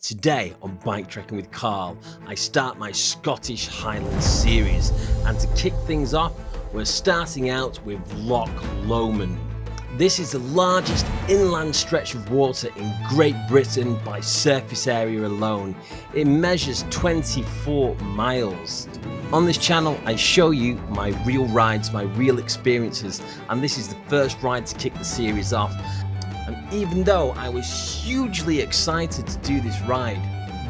Today on Bike Trekking with Carl, I start my Scottish Highlands series, and to kick things off, we're starting out with Loch Lomond. This is the largest inland stretch of water in Great Britain by surface area alone. It measures 24 miles. On this channel, I show you my real rides, my real experiences, and this is the first ride to kick the series off. And even though I was hugely excited to do this ride,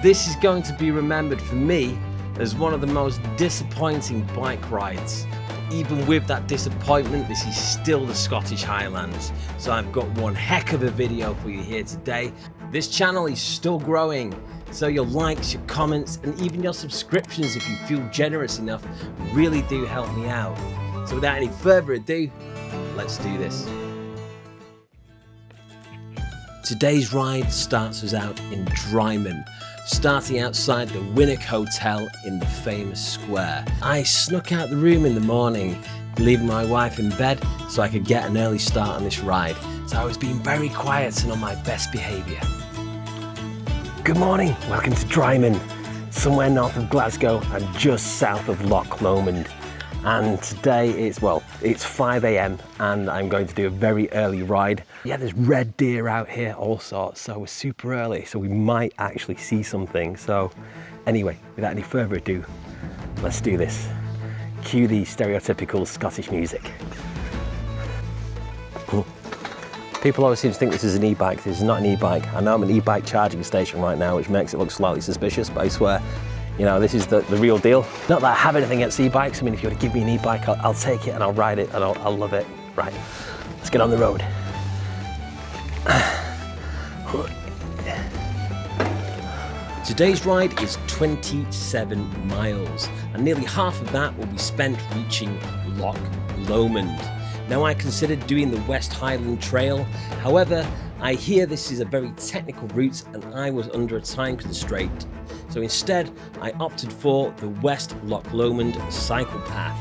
this is going to be remembered for me as one of the most disappointing bike rides. Even with that disappointment, this is still the Scottish Highlands. So I've got one heck of a video for you here today. This channel is still growing, so your likes, your comments, and even your subscriptions, if you feel generous enough, really do help me out. So without any further ado, let's do this. Today's ride starts us out in Drymen, starting outside the Winnock Hotel in the famous square. I snuck out the room in the morning, leaving my wife in bed so I could get an early start on this ride. So I was being very quiet and on my best behaviour. Good morning, welcome to Drymen, somewhere north of Glasgow and just south of Loch Lomond. And today it's 5 AM and I'm going to do a very early ride. Yeah, there's red deer out here, all sorts, so we're super early, so we might actually see something. So anyway, without any further ado, let's do this. Cue the stereotypical Scottish music. People always seem to think this is an e-bike. This is not an e-bike. I know I'm an e-bike charging station right now, which makes it look slightly suspicious, but I swear, you know, this is the real deal. Not that I have anything against e-bikes. I mean, if you were to give me an e-bike, I'll take it and I'll ride it and I'll love it. Right, let's get on the road. Today's ride is 27 miles, and nearly half of that will be spent reaching Loch Lomond. Now, I considered doing the West Highland Trail. However, I hear this is a very technical route and I was under a time constraint. So instead, I opted for the West Loch Lomond cycle path.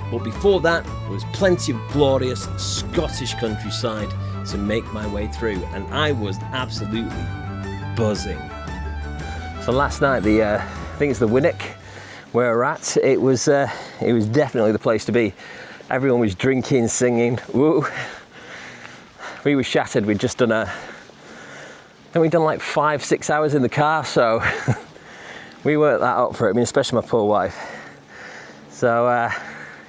But before that, there was plenty of glorious Scottish countryside to make my way through, and I was absolutely buzzing. So last night, I think it's the Winnock where we're at. It was definitely the place to be. Everyone was drinking, singing. Woo! We were shattered. We'd just done we'd done like 5-6 hours in the car, so we weren't that up for it. I mean, especially my poor wife. So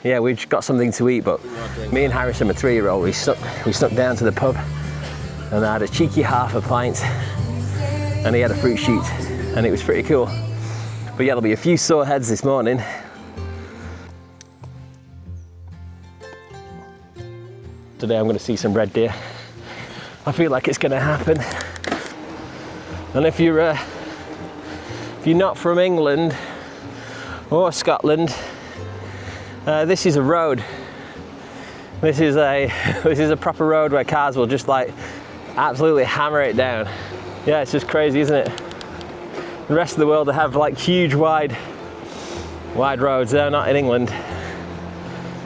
yeah, we just got something to eat, but me and Harrison, my 3-year-old, we snuck down to the pub and I had a cheeky half a pint and he had a fruit shoot and it was pretty cool. But yeah, there'll be a few sore heads this morning. Today I'm going to see some red deer. I feel like it's going to happen. And if you're not from England or Scotland, this is a road. This is a proper road where cars will just like absolutely hammer it down. Yeah, it's just crazy, isn't it? The rest of the world, they have like huge wide roads. They're not in England.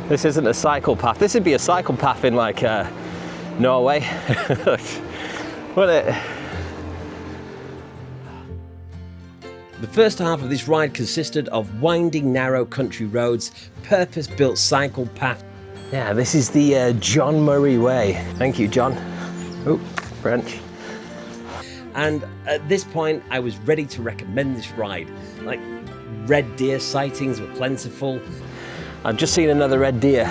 This isn't a cycle path. This would be a cycle path in like Norway. Wouldn't it? The first half of this ride consisted of winding, narrow country roads, purpose-built cycle path. Yeah, this is the John Murray Way. Thank you, John. Oh, French. And at this point, I was ready to recommend this ride. Like, red deer sightings were plentiful. I've just seen another red deer.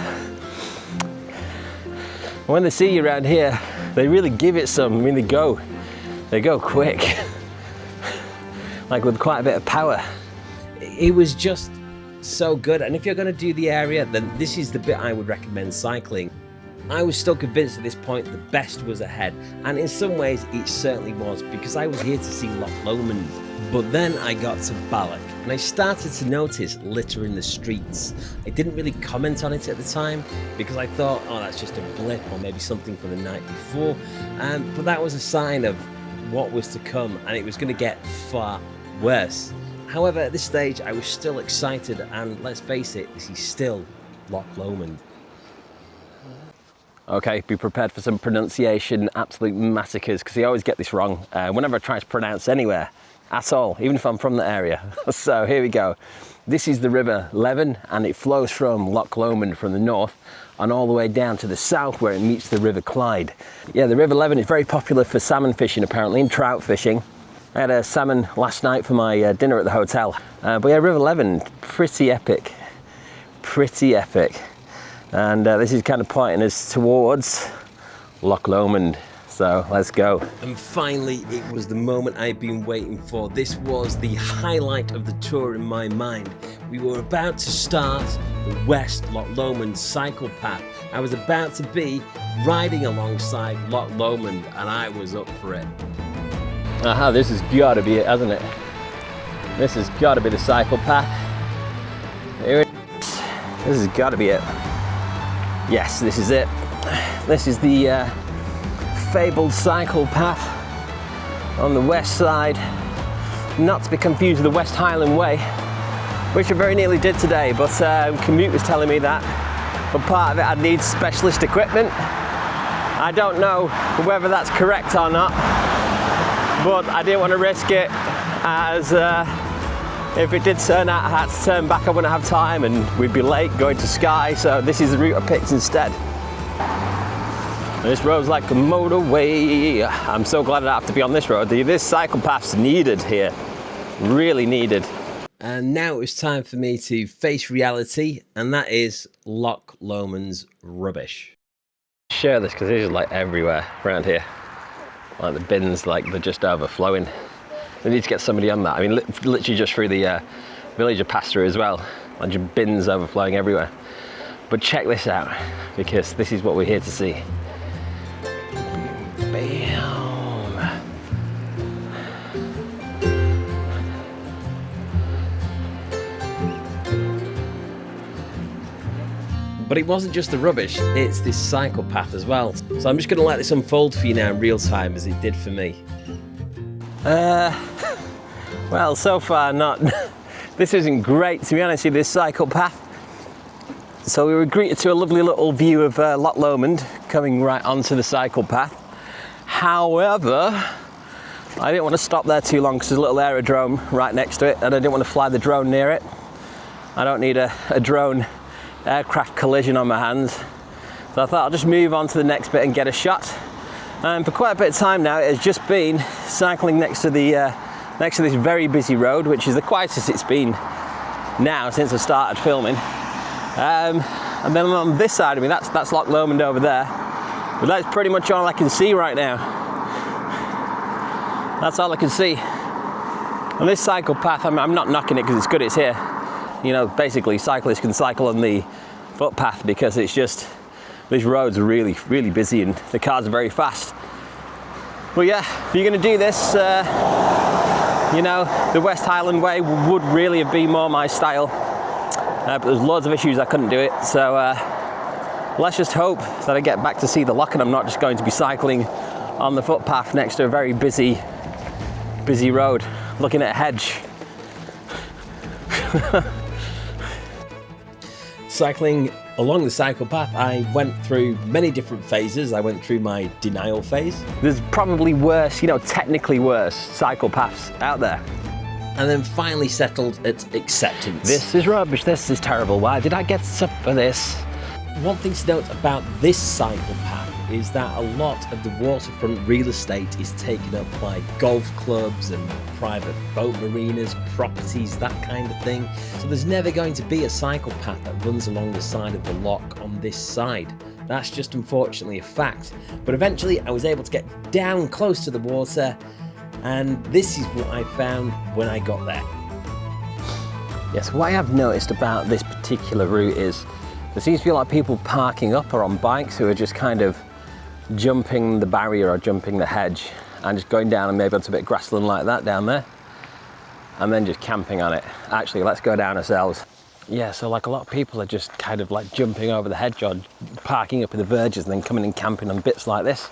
When they see you around here, they really give it some. I mean, they go quick. Like with quite a bit of power. It was just so good, and if you're going to do the area, then this is the bit I would recommend cycling. I was still convinced at this point the best was ahead, and in some ways it certainly was, because I was here to see Loch Lomond. But then I got to Balloch and I started to notice litter in the streets. I didn't really comment on it at the time because I thought, oh, that's just a blip or maybe something from the night before, but that was a sign of what was to come, and it was going to get far worse. However, at this stage I was still excited, and let's face it, this is still Loch Lomond. Okay, be prepared for some pronunciation absolute massacres, because I always get this wrong. Whenever I try to pronounce anywhere, at all, even if I'm from the area. So here we go. This is the River Leven, and it flows from Loch Lomond from the north and all the way down to the south where it meets the River Clyde. Yeah, the River Leven is very popular for salmon fishing apparently, and trout fishing. I had a salmon last night for my dinner at the hotel. But yeah, River Leven, pretty epic. Pretty epic. And this is kind of pointing us towards Loch Lomond. So let's go. And finally, it was the moment I've been waiting for. This was the highlight of the tour in my mind. We were about to start the West Loch Lomond cycle path. I was about to be riding alongside Loch Lomond, and I was up for it. Aha, this has got to be it, hasn't it? This has got to be the cycle path. Here it is. This has got to be it. Yes, this is it. This is the fabled cycle path on the west side, not to be confused with the West Highland Way, which I very nearly did today, but commute was telling me that for part of it I'd need specialist equipment. I don't know whether that's correct or not, but I didn't want to risk it, as if it did turn out I had to turn back I wouldn't have time and we'd be late going to Skye, so this is the route I picked instead. This road's like a motorway. I'm so glad I don't have to be on this road. This cycle path's needed here, really needed. And now it's time for me to face reality, and that is Loch Lomond's rubbish. Share this because this is like everywhere around here. Like the bins, like they're just overflowing. We need to get somebody on that. I mean, literally just through the village I passed through as well. Like just bins overflowing everywhere. But check this out, because this is what we're here to see. Bam! But it wasn't just the rubbish, it's this cycle path as well. So I'm just going to let this unfold for you now in real time as it did for me. Well, so far not. This isn't great, to be honest with you, this cycle path. So we were greeted to a lovely little view of Loch Lomond coming right onto the cycle path. However, I didn't want to stop there too long because there's a little aerodrome right next to it, and I didn't want to fly the drone near it. I don't need a drone aircraft collision on my hands. So I thought I'll just move on to the next bit and get a shot. And for quite a bit of time now, it has just been cycling next to this very busy road, which is the quietest it's been now since I started filming. And then on this side of me, that's Loch Lomond over there. But that's pretty much all I can see right now. That's all I can see. On this cycle path, I'm not knocking it because it's good it's here. You know, basically cyclists can cycle on the footpath because it's just, these roads are really, really busy and the cars are very fast. But yeah, if you're going to do this, you know, the West Highland Way would really have been more my style. But there's loads of issues I couldn't do it, so let's just hope that I get back to see the loch and I'm not just going to be cycling on the footpath next to a very busy road, looking at a hedge. Cycling along the cycle path, I went through many different phases. I went through my denial phase. There's probably worse, you know, technically worse cycle paths out there. And then finally settled at acceptance. This is rubbish, this is terrible, why did I get up for this? One thing to note about this cycle path is that a lot of the waterfront real estate is taken up by golf clubs and private boat marinas, properties, that kind of thing. So there's never going to be a cycle path that runs along the side of the loch on this side. That's just unfortunately a fact. But eventually I was able to get down close to the water, and this is what I found when I got there. Yes, what I have noticed about this particular route is there seems to be a lot of people parking up or on bikes who are just kind of jumping the barrier or jumping the hedge and just going down and maybe onto a bit of grassland like that down there and then just camping on it. Actually, let's go down ourselves. Yeah, so like a lot of people are just kind of like jumping over the hedge or parking up in the verges and then coming and camping on bits like this,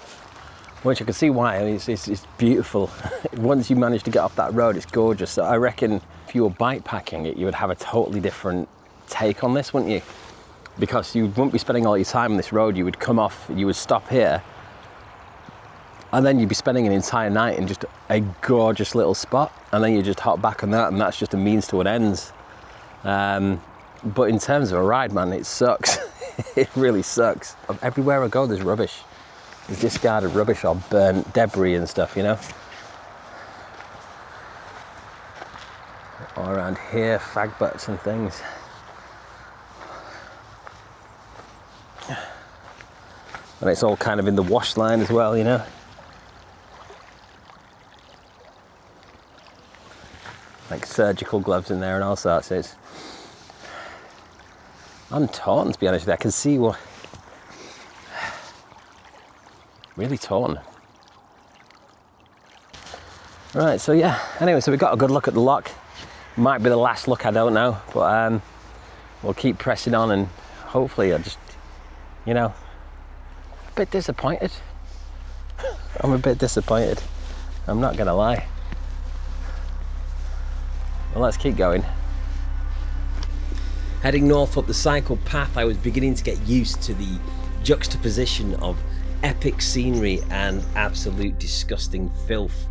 which I can see why. I mean, it's beautiful. Once you manage to get off that road, it's gorgeous. So I reckon if you were bike packing it, you would have a totally different take on this, wouldn't you? Because you wouldn't be spending all your time on this road. You would come off, you would stop here, And then you'd be spending an entire night in just a gorgeous little spot, and then you just hop back on that, and that's just a means to an ends. But in terms of a ride, man, it sucks. It really sucks. Everywhere I go, there's rubbish. There's discarded rubbish or burnt debris and stuff, you know? All around here, fag butts and things. And it's all kind of in the wash line as well, you know? Like surgical gloves in there and all sorts. I'm torn, to be honest with you. I can see what... Really torn. Right, so yeah. Anyway, so we got a good look at the loch. Might be the last look, I don't know. But we'll keep pressing on, and hopefully I'll just, you know, a bit disappointed. I'm a bit disappointed. I'm not gonna lie. Well, let's keep going. Heading north up the cycle path, I was beginning to get used to the juxtaposition of epic scenery and absolute disgusting filth.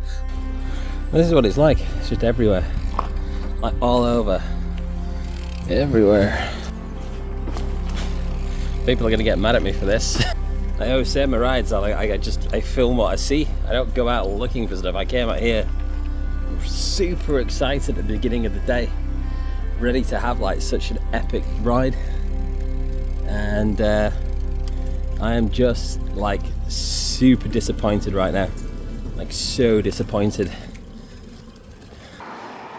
This is what it's like. It's just everywhere. Like all over. Everywhere. People are going to get mad at me for this. I always say in my rides, I film what I see. I don't go out looking for stuff. I came out here super excited at the beginning of the day, ready to have like such an epic ride, and I am just like super disappointed right now, like so disappointed.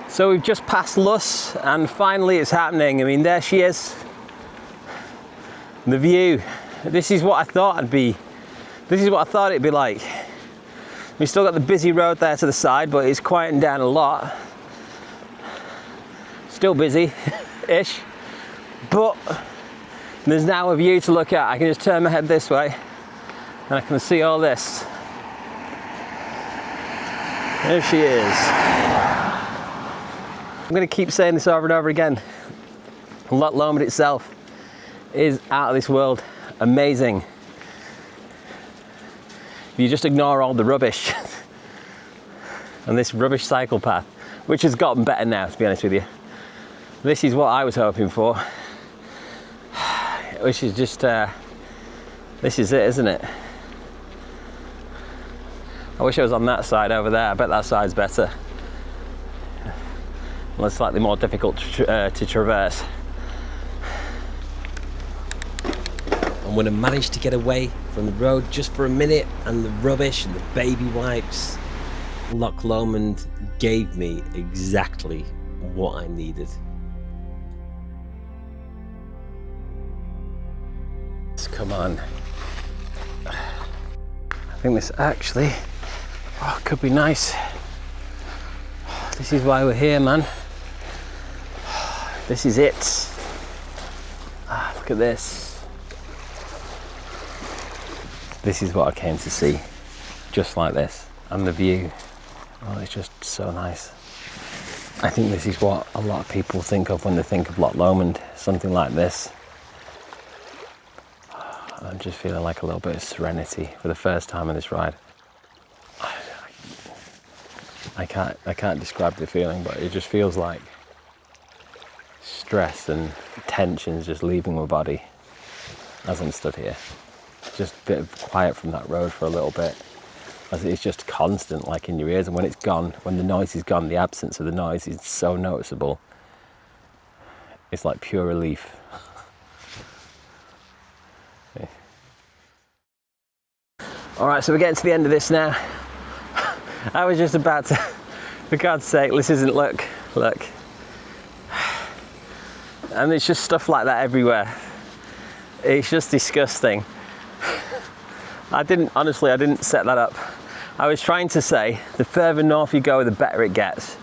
So we've just passed Luss and finally it's happening. I mean, there she is, the view. This is what I thought it'd be. This is what I thought it'd be like. We've still got the busy road there to the side, but it's quieting down a lot. Still busy-ish, but there's now a view to look at. I can just turn my head this way and I can see all this. There she is. I'm going to keep saying this over and over again. Loch Lomond itself is out of this world. Amazing. If you just ignore all the rubbish and this rubbish cycle path, which has gotten better now, to be honest with you. This is what I was hoping for, which is just, this is it, isn't it? I wish I was on that side over there. I bet that side's better. Well, it's slightly more difficult to traverse. And when I managed to get away from the road just for a minute and the rubbish and the baby wipes, Loch Lomond gave me exactly what I needed. Come on. I think this actually could be nice. This is why we're here, man. This is it. Look at this. This is what I came to see. Just like this. And the view. Oh, it's just so nice. I think this is what a lot of people think of when they think of Loch Lomond. Something like this. I'm just feeling like a little bit of serenity for the first time on this ride. I can't describe the feeling, but it just feels like stress and tension's just leaving my body as I'm stood here. Just a bit of quiet from that road for a little bit, as it's just constant, like in your ears, and when it's gone, when the noise is gone, the absence of the noise is so noticeable. It's like pure relief. Alright, so we're getting to the end of this now. I was just about to, for God's sake, this isn't, look. And it's just stuff like that everywhere. It's just disgusting. I didn't set that up. I was trying to say, the further north you go, the better it gets.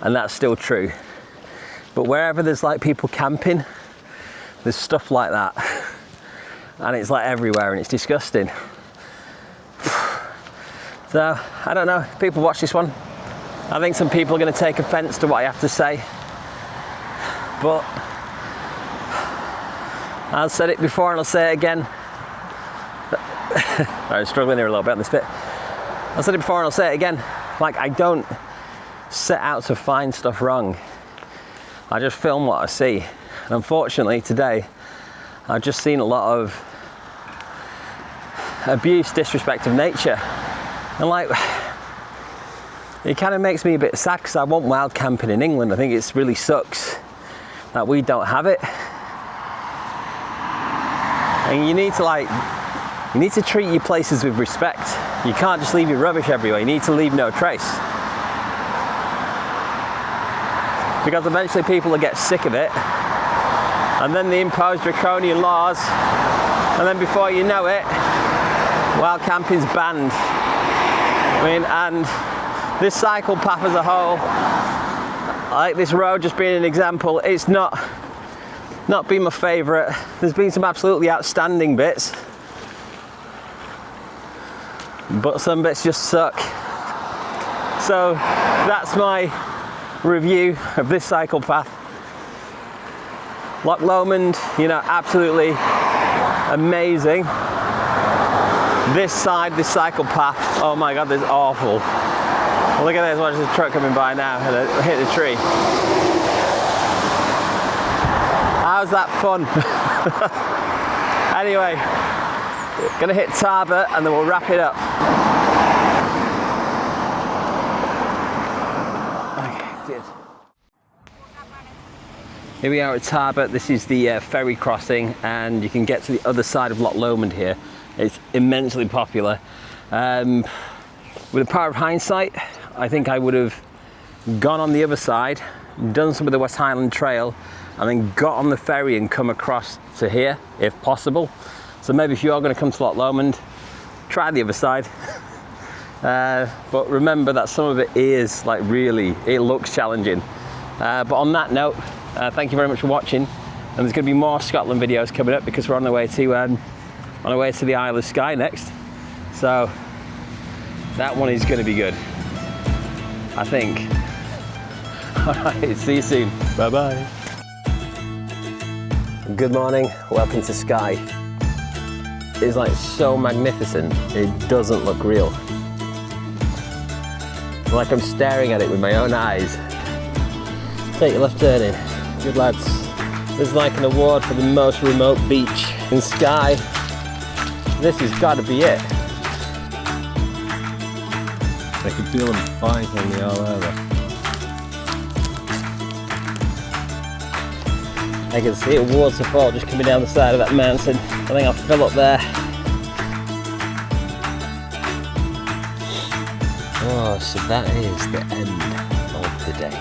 And that's still true. But wherever there's like people camping, there's stuff like that. And it's like everywhere and it's disgusting. So, I don't know, if people watch this one, I think some people are going to take offence to what I have to say. But I've said it before and I'll say it again. I'm struggling here a little bit on this bit. I said it before and I'll say it again. Like, I don't set out to find stuff wrong. I just film what I see. And unfortunately today, I've just seen a lot of abuse, disrespect of nature. And like, it kind of makes me a bit sad because I want wild camping in England. I think it really sucks that we don't have it. And you need to treat your places with respect. You can't just leave your rubbish everywhere. You need to leave no trace. Because eventually people will get sick of it. And then they impose draconian laws. And then before you know it, wild camping's banned. I mean, and this cycle path as a whole, like this road just being an example, it's not been my favourite. There's been some absolutely outstanding bits, but some bits just suck. So that's my review of this cycle path. Loch Lomond, you know, absolutely amazing. This side, this cycle path, oh my god, this is awful. Look at this, watch this truck coming by now and it hit the tree. How's that fun? Anyway, gonna hit Tarbet and then we'll wrap it up. Okay, good. Here we are at Tarbet. This is the ferry crossing, and you can get to the other side of Loch Lomond here. It's immensely popular. With the power of hindsight, I think I would have gone on the other side, done some of the West Highland Trail, and then got on the ferry and come across to here, if possible. So maybe if you are going to come to Loch Lomond, try the other side. But remember that some of it is like really, it looks challenging. But on that note, thank you very much for watching. And there's going to be more Scotland videos coming up because we're on the way to the Isle of Skye next. So that one is going to be good, I think. All right, see you soon. Bye-bye. Good morning, welcome to Skye. It's like so magnificent, it doesn't look real. Like I'm staring at it with my own eyes. Take your left turn in. Good lads. There's like an award for the most remote beach in Skye. This has got to be it. I can feel them fighting all over. I can see a waterfall just coming down the side of that mountain. I think I'll fill up there. Oh, so that is the end of the day.